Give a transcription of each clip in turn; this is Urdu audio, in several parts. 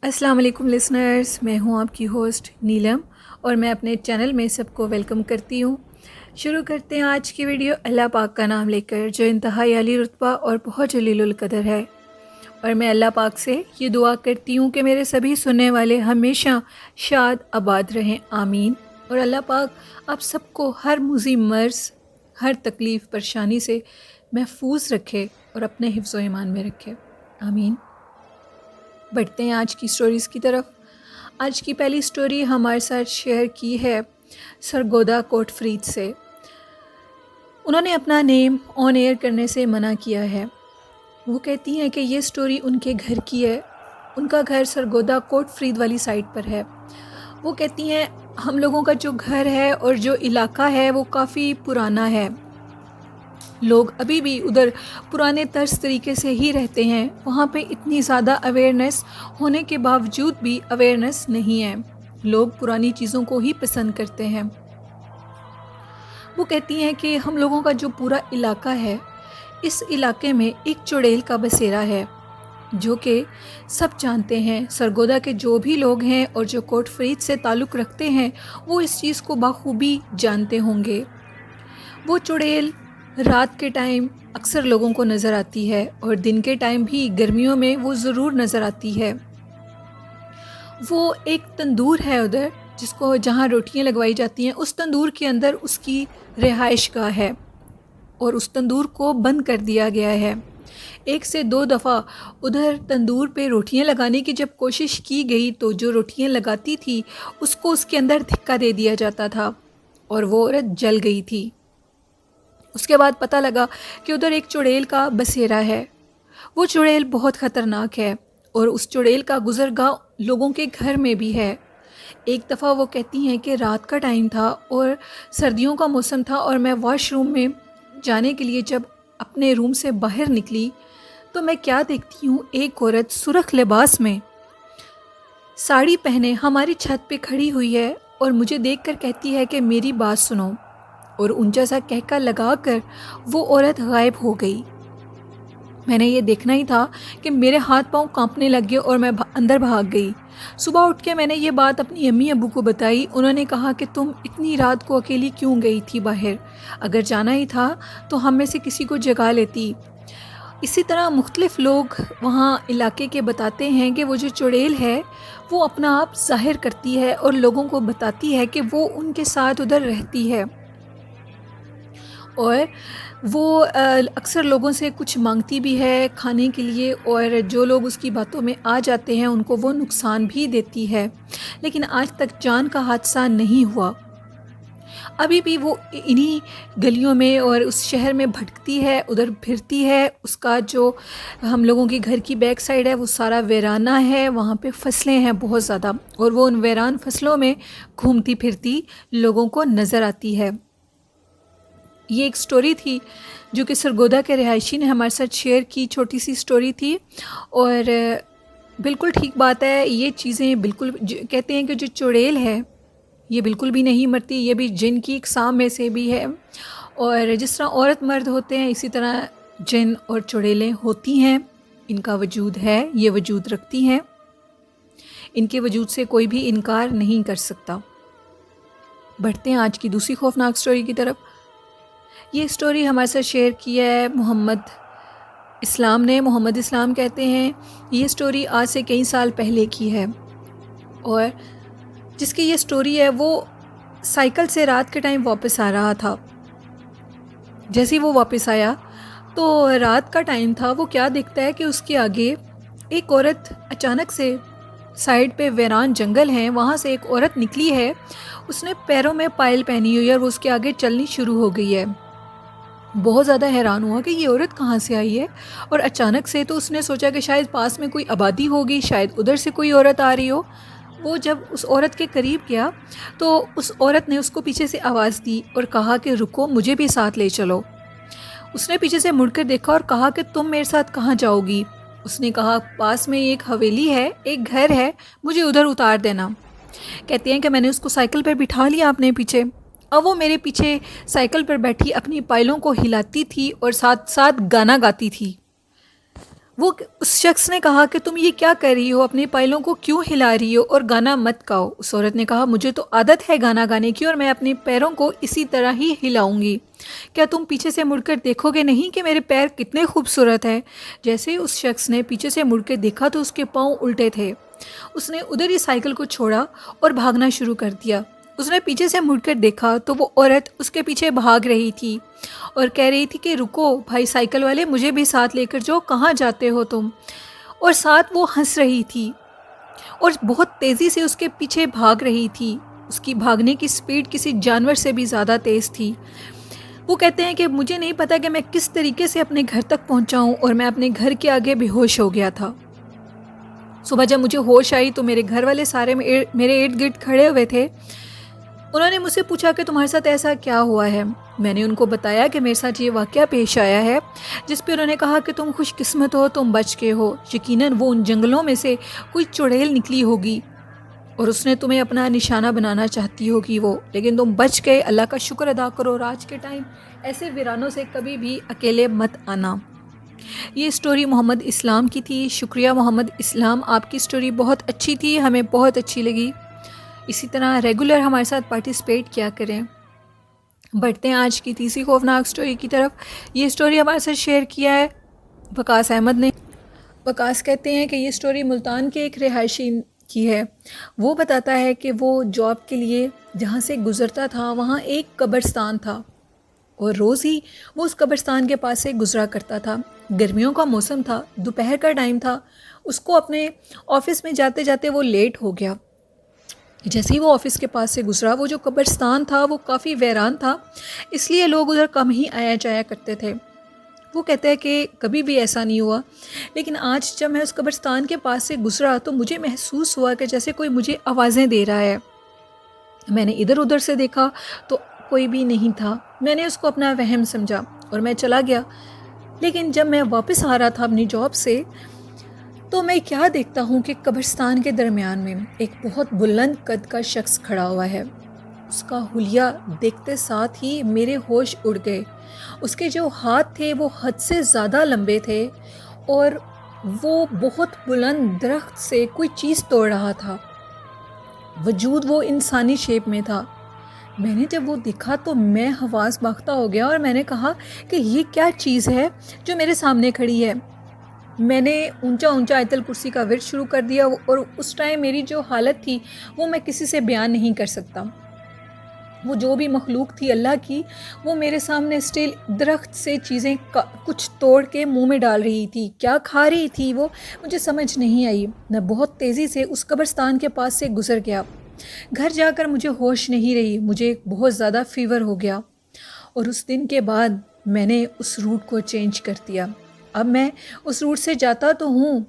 السلام علیکم لسنرز، میں ہوں آپ کی ہوسٹ نیلم اور میں اپنے چینل میں سب کو ویلکم کرتی ہوں۔ شروع کرتے ہیں آج کی ویڈیو اللہ پاک کا نام لے کر، جو انتہائی عالی رتبہ اور بہت جلیل القدر ہے۔ اور میں اللہ پاک سے یہ دعا کرتی ہوں کہ میرے سبھی سننے والے ہمیشہ شاد آباد رہیں، آمین۔ اور اللہ پاک آپ سب کو ہر موذی مرض، ہر تکلیف پریشانی سے محفوظ رکھے اور اپنے حفظ و ایمان میں رکھے، آمین۔ بڑھتے ہیں آج کی سٹوریز کی طرف۔ آج کی پہلی سٹوری ہمارے ساتھ شیئر کی ہے سرگودا کوٹ فرید سے۔ انہوں نے اپنا نیم آن ایئر کرنے سے منع کیا ہے۔ وہ کہتی ہیں کہ یہ سٹوری ان کے گھر کی ہے۔ ان کا گھر سرگودا کوٹ فرید والی سائٹ پر ہے۔ وہ کہتی ہیں ہم لوگوں کا جو گھر ہے اور جو علاقہ ہے وہ کافی پرانا ہے، لوگ ابھی بھی ادھر پرانے طرز طریقے سے ہی رہتے ہیں، وہاں پہ اتنی زیادہ اویئرنیس ہونے کے باوجود بھی اویئرنیس نہیں ہے، لوگ پرانی چیزوں کو ہی پسند کرتے ہیں۔ وہ کہتی ہیں کہ ہم لوگوں کا جو پورا علاقہ ہے، اس علاقے میں ایک چڑیل کا بسیرا ہے جو کہ سب جانتے ہیں، سرگودا کے جو بھی لوگ ہیں اور جو کوٹ فرید سے تعلق رکھتے ہیں وہ اس چیز کو بخوبی جانتے ہوں گے۔ وہ چڑیل رات کے ٹائم اکثر لوگوں کو نظر آتی ہے اور دن کے ٹائم بھی گرمیوں میں وہ ضرور نظر آتی ہے۔ وہ ایک تندور ہے ادھر جہاں روٹیاں لگوائی جاتی ہیں، اس تندور کے اندر اس کی رہائش گاہ ہے اور اس تندور کو بند کر دیا گیا ہے۔ 1 سے 2 دفعہ ادھر تندور پہ روٹیاں لگانے کی جب کوشش کی گئی تو جو روٹیاں لگاتی تھی اس کو اس کے اندر دھکا دے دیا جاتا تھا اور وہ عورت جل گئی تھی۔ اس کے بعد پتہ لگا کہ ادھر ایک چڑیل کا بسیرا ہے۔ وہ چڑیل بہت خطرناک ہے اور اس چڑیل کا گزرگاہ لوگوں کے گھر میں بھی ہے۔ ایک دفعہ وہ کہتی ہیں کہ رات کا ٹائم تھا اور سردیوں کا موسم تھا اور میں واش روم میں جانے کے لیے جب اپنے روم سے باہر نکلی تو میں کیا دیکھتی ہوں، ایک عورت سرخ لباس میں ساڑی پہنے ہماری چھت پہ کھڑی ہوئی ہے اور مجھے دیکھ کر کہتی ہے کہ میری بات سنو، اور اونچا سا کہکا لگا کر وہ عورت غائب ہو گئی۔ میں نے یہ دیکھنا ہی تھا کہ میرے ہاتھ پاؤں کانپنے لگ گئے اور میں اندر بھاگ گئی۔ صبح اٹھ کے میں نے یہ بات اپنی امی ابو کو بتائی۔ انہوں نے کہا کہ تم اتنی رات کو اکیلی کیوں گئی تھی باہر؟ اگر جانا ہی تھا تو ہم میں سے کسی کو جگا لیتی۔ اسی طرح مختلف لوگ وہاں علاقے کے بتاتے ہیں کہ وہ جو چڑیل ہے وہ اپنا آپ ظاہر کرتی ہے اور لوگوں کو بتاتی ہے کہ وہ ان کے ساتھ ادھر رہتی ہے اور وہ اکثر لوگوں سے کچھ مانگتی بھی ہے کھانے کے لیے، اور جو لوگ اس کی باتوں میں آ جاتے ہیں ان کو وہ نقصان بھی دیتی ہے، لیکن آج تک جان کا حادثہ نہیں ہوا۔ ابھی بھی وہ انہی گلیوں میں اور اس شہر میں بھٹکتی ہے، ادھر پھرتی ہے۔ اس کا جو ہم لوگوں کے گھر کی بیک سائڈ ہے وہ سارا ویرانہ ہے، وہاں پہ فصلیں ہیں بہت زیادہ، اور وہ ان ویران فصلوں میں گھومتی پھرتی لوگوں کو نظر آتی ہے۔ یہ ایک سٹوری تھی جو کہ سرگودا کے رہائشی نے ہمارے ساتھ شیئر کی، چھوٹی سی سٹوری تھی، اور بالکل ٹھیک بات ہے۔ یہ چیزیں بالکل کہتے ہیں کہ جو چڑیل ہے یہ بالکل بھی نہیں مرتی، یہ بھی جن کی اقسام میں سے بھی ہے، اور جس طرح عورت مرد ہوتے ہیں اسی طرح جن اور چڑیلیں ہوتی ہیں، ان کا وجود ہے، یہ وجود رکھتی ہیں، ان کے وجود سے کوئی بھی انکار نہیں کر سکتا۔ بڑھتے ہیں آج کی دوسری خوفناک سٹوری کی طرف۔ یہ سٹوری ہمارے ساتھ شیئر کی ہے محمد اسلام نے۔ محمد اسلام کہتے ہیں یہ سٹوری آج سے کئی سال پہلے کی ہے، اور جس کی یہ سٹوری ہے وہ سائیکل سے رات کے ٹائم واپس آ رہا تھا۔ جیسے ہی وہ واپس آیا تو رات کا ٹائم تھا، وہ کیا دیکھتا ہے کہ اس کے آگے ایک عورت اچانک سے، سائیڈ پہ ویران جنگل ہیں، وہاں سے ایک عورت نکلی ہے، اس نے پیروں میں پائل پہنی ہوئی ہے اور وہ اس کے آگے چلنی شروع ہو گئی ہے۔ بہت زیادہ حیران ہوا کہ یہ عورت کہاں سے آئی ہے، اور اچانک سے تو اس نے سوچا کہ شاید پاس میں کوئی آبادی ہوگی، شاید ادھر سے کوئی عورت آ رہی ہو۔ وہ جب اس عورت کے قریب گیا تو اس عورت نے اس کو پیچھے سے آواز دی اور کہا کہ رکو، مجھے بھی ساتھ لے چلو۔ اس نے پیچھے سے مڑ کر دیکھا اور کہا کہ تم میرے ساتھ کہاں جاؤ گی؟ اس نے کہا پاس میں ایک حویلی ہے، ایک گھر ہے، مجھے ادھر اتار دینا۔ کہتے ہیں کہ میں نے اس کو سائیکل پر بٹھا لیا اپنے پیچھے، اب وہ میرے پیچھے سائیکل پر بیٹھی اپنی پائلوں کو ہلاتی تھی اور ساتھ ساتھ گانا گاتی تھی۔ اس شخص نے کہا کہ تم یہ کیا کر رہی ہو، اپنے پیروں کو کیوں ہلا رہی ہو اور گانا مت گاؤ۔ اس عورت نے کہا مجھے تو عادت ہے گانا گانے کی اور میں اپنے پیروں کو اسی طرح ہی ہلاؤں گی، کیا تم پیچھے سے مڑ کر دیکھو گے نہیں کہ میرے پیر کتنے خوبصورت ہیں؟ جیسے ہی اس شخص نے پیچھے سے مڑ کے دیکھا تو اس کے پاؤں الٹے تھے۔ اس نے ادھر ہی سائیکل کو چھوڑا اور بھاگنا شروع کر دیا۔ اس نے پیچھے سے مڑ کر دیکھا تو وہ عورت اس کے پیچھے بھاگ رہی تھی اور کہہ رہی تھی کہ رکو بھائی سائیکل والے، مجھے بھی ساتھ لے کر جاؤ، کہاں جاتے ہو تم؟ اور ساتھ وہ ہنس رہی تھی اور بہت تیزی سے اس کے پیچھے بھاگ رہی تھی۔ اس کی بھاگنے کی سپیڈ کسی جانور سے بھی زیادہ تیز تھی۔ وہ کہتے ہیں کہ مجھے نہیں پتا کہ میں کس طریقے سے اپنے گھر تک پہنچا ہوں اور میں اپنے گھر کے آگے بے ہوش ہو گیا تھا۔ صبح جب مجھے ہوش آئی تو میرے گھر والے سارے میرے ارد گرد کھڑے ہوئے تھے۔ انہوں نے مجھ سے پوچھا کہ تمہارے ساتھ ایسا کیا ہوا ہے؟ میں نے ان کو بتایا کہ میرے ساتھ یہ واقعہ پیش آیا ہے، جس پہ انہوں نے کہا کہ تم خوش قسمت ہو، تم بچ کے ہو، یقیناً وہ ان جنگلوں میں سے کوئی چڑیل نکلی ہوگی اور اس نے تمہیں اپنا نشانہ بنانا چاہتی ہوگی وہ، لیکن تم بچ گئے، اللہ کا شکر ادا کرو۔ اور آج کے ٹائم ایسے ویرانوں سے کبھی بھی اکیلے مت آنا۔ یہ سٹوری محمد اسلام کی تھی۔ شکریہ محمد اسلام، آپ کی سٹوری بہت اچھی تھی، ہمیں بہت اچھی لگی۔ اسی طرح ریگولر ہمارے ساتھ پارٹیسپیٹ کیا کریں۔ بڑھتے ہیں آج کی تیسری خوفناک سٹوری کی طرف۔ یہ سٹوری ہمارے ساتھ شیئر کیا ہے وقاص احمد نے۔ وقاص کہتے ہیں کہ یہ سٹوری ملتان کے ایک رہائشی کی ہے۔ وہ بتاتا ہے کہ وہ جاب کے لیے جہاں سے گزرتا تھا وہاں ایک قبرستان تھا اور روز ہی وہ اس قبرستان کے پاس سے گزرا کرتا تھا۔ گرمیوں کا موسم تھا، دوپہر کا ٹائم تھا، اس کو اپنے آفس میں جاتے جاتے وہ لیٹ ہو گیا۔ جیسے ہی وہ آفس کے پاس سے گزرا، وہ جو قبرستان تھا وہ کافی ویران تھا، اس لیے لوگ ادھر کم ہی آیا جایا کرتے تھے۔ وہ کہتا ہے کہ کبھی بھی ایسا نہیں ہوا، لیکن آج جب میں اس قبرستان کے پاس سے گزرا تو مجھے محسوس ہوا کہ جیسے کوئی مجھے آوازیں دے رہا ہے۔ میں نے ادھر ادھر سے دیکھا تو کوئی بھی نہیں تھا۔ میں نے اس کو اپنا وہم سمجھا اور میں چلا گیا۔ لیکن جب میں واپس آ رہا تھا اپنی جاب سے تو میں کیا دیکھتا ہوں کہ قبرستان کے درمیان میں ایک بہت بلند قد کا شخص کھڑا ہوا ہے۔ اس کا حلیہ دیکھتے ساتھ ہی میرے ہوش اڑ گئے۔ اس کے جو ہاتھ تھے وہ حد سے زیادہ لمبے تھے اور وہ بہت بلند درخت سے کوئی چیز توڑ رہا تھا۔ وجود وہ انسانی شیپ میں تھا۔ میں نے جب وہ دیکھا تو میں حواس باختہ ہو گیا اور میں نے کہا کہ یہ کیا چیز ہے جو میرے سامنے کھڑی ہے۔ میں نے اونچا اونچا آیت الکرسی کا ورد شروع کر دیا اور اس ٹائم میری جو حالت تھی وہ میں کسی سے بیان نہیں کر سکتا۔ وہ جو بھی مخلوق تھی اللہ کی، وہ میرے سامنے اسٹیل درخت سے چیزیں کچھ توڑ کے منہ میں ڈال رہی تھی۔ کیا کھا رہی تھی وہ مجھے سمجھ نہیں آئی۔ میں بہت تیزی سے اس قبرستان کے پاس سے گزر گیا۔ گھر جا کر مجھے ہوش نہیں رہی، مجھے بہت زیادہ فیور ہو گیا اور اس دن کے بعد میں نے اس روٹ کو چینج کر دیا۔ اب میں اس روٹ سے جاتا تو ہوں،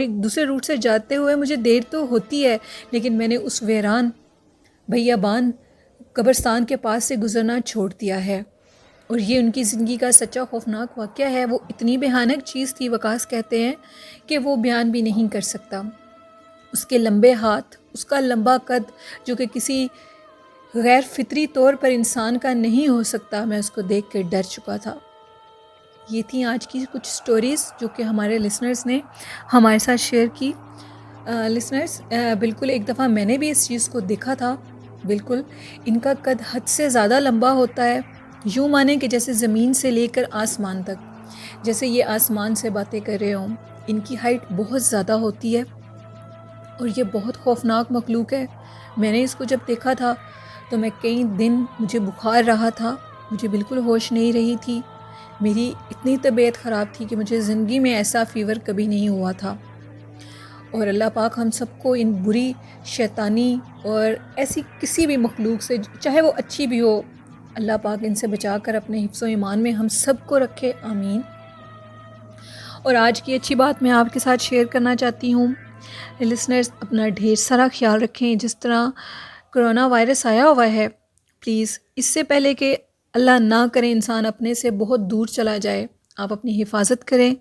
دوسرے روٹ سے جاتے ہوئے مجھے دیر تو ہوتی ہے، لیکن میں نے اس ویران بیابان قبرستان کے پاس سے گزرنا چھوڑ دیا ہے۔ اور یہ ان کی زندگی کا سچا خوفناک واقعہ ہے۔ وہ اتنی بھیانک چیز تھی، وقاص کہتے ہیں کہ وہ بیان بھی نہیں کر سکتا۔ اس کے لمبے ہاتھ، اس کا لمبا قد جو کہ کسی غیر فطری طور پر انسان کا نہیں ہو سکتا، میں اس کو دیکھ کے ڈر چکا تھا۔ یہ تھیں آج کی کچھ سٹوریز جو کہ ہمارے لسنرز نے ہمارے ساتھ شیئر کی۔ لسنرز، بالکل ایک دفعہ میں نے بھی اس چیز کو دیکھا تھا۔ بالکل ان کا قد حد سے زیادہ لمبا ہوتا ہے، یوں مانیں کہ جیسے زمین سے لے کر آسمان تک، جیسے یہ آسمان سے باتیں کر رہے ہوں۔ ان کی ہائٹ بہت زیادہ ہوتی ہے اور یہ بہت خوفناک مخلوق ہے۔ میں نے اس کو جب دیکھا تھا تو میں کئی دن مجھے بخار رہا تھا، مجھے بالکل ہوش نہیں رہی تھی، میری اتنی طبیعت خراب تھی کہ مجھے زندگی میں ایسا فیور کبھی نہیں ہوا تھا۔ اور اللہ پاک ہم سب کو ان بری شیطانی اور ایسی کسی بھی مخلوق سے، چاہے وہ اچھی بھی ہو، اللہ پاک ان سے بچا کر اپنے حفظ و ایمان میں ہم سب کو رکھے، آمین۔ اور آج کی اچھی بات میں آپ کے ساتھ شیئر کرنا چاہتی ہوں۔ لسنرز، اپنا ڈھیر سارا خیال رکھیں۔ جس طرح کرونا وائرس آیا ہوا ہے، پلیز اس سے پہلے کہ اللہ نہ کرے انسان اپنے سے بہت دور چلا جائے، آپ اپنی حفاظت کریں،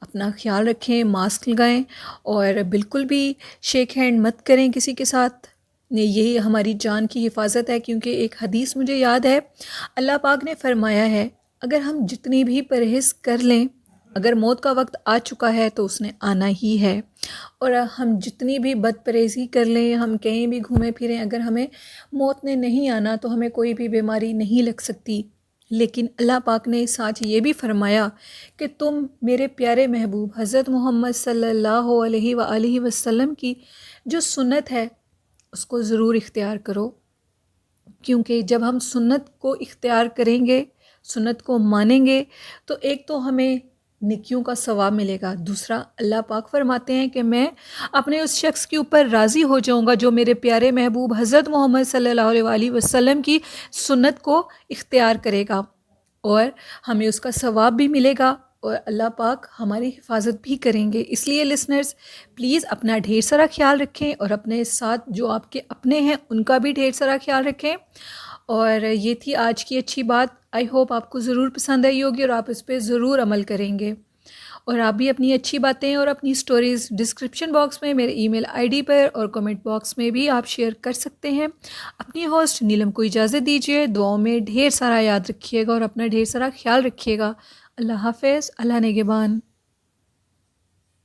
اپنا خیال رکھیں، ماسک لگائیں اور بالکل بھی شیک ہینڈ مت کریں کسی کے ساتھ۔ یہی ہماری جان کی حفاظت ہے، کیونکہ ایک حدیث مجھے یاد ہے، اللہ پاک نے فرمایا ہے اگر ہم جتنی بھی پرہیز کر لیں اگر موت کا وقت آ چکا ہے تو اس نے آنا ہی ہے، اور ہم جتنی بھی بد پرہیزی کر لیں، ہم کہیں بھی گھومیں پھریں، اگر ہمیں موت نے نہیں آنا تو ہمیں کوئی بھی بیماری نہیں لگ سکتی۔ لیکن اللہ پاک نے ساتھ یہ بھی فرمایا کہ تم میرے پیارے محبوب حضرت محمد صلی اللہ علیہ وآلہ وسلم کی جو سنت ہے اس کو ضرور اختیار کرو، کیونکہ جب ہم سنت کو اختیار کریں گے، سنت کو مانیں گے، تو ایک تو ہمیں نیکیوں کا ثواب ملے گا، دوسرا اللہ پاک فرماتے ہیں کہ میں اپنے اس شخص کے اوپر راضی ہو جاؤں گا جو میرے پیارے محبوب حضرت محمد صلی اللہ علیہ وآلہ وسلم کی سنت کو اختیار کرے گا، اور ہمیں اس کا ثواب بھی ملے گا، اور اللہ پاک ہماری حفاظت بھی کریں گے۔ اس لیے لسنرز پلیز اپنا ڈھیر سارا خیال رکھیں، اور اپنے ساتھ جو آپ کے اپنے ہیں ان کا بھی ڈھیر سارا خیال رکھیں۔ اور یہ تھی آج کی اچھی بات، آئی ہوپ آپ کو ضرور پسند آئی ہوگی اور آپ اس پہ ضرور عمل کریں گے، اور آپ بھی اپنی اچھی باتیں اور اپنی سٹوریز ڈسکرپشن باکس میں میرے ای میل آئی ڈی پر اور کمنٹ باکس میں بھی آپ شیئر کر سکتے ہیں۔ اپنی ہوسٹ نیلم کو اجازت دیجیے، دعاؤں میں ڈھیر سارا یاد رکھیے گا اور اپنا ڈھیر سارا خیال رکھیے گا۔ اللہ حافظ، اللہ نگہبان۔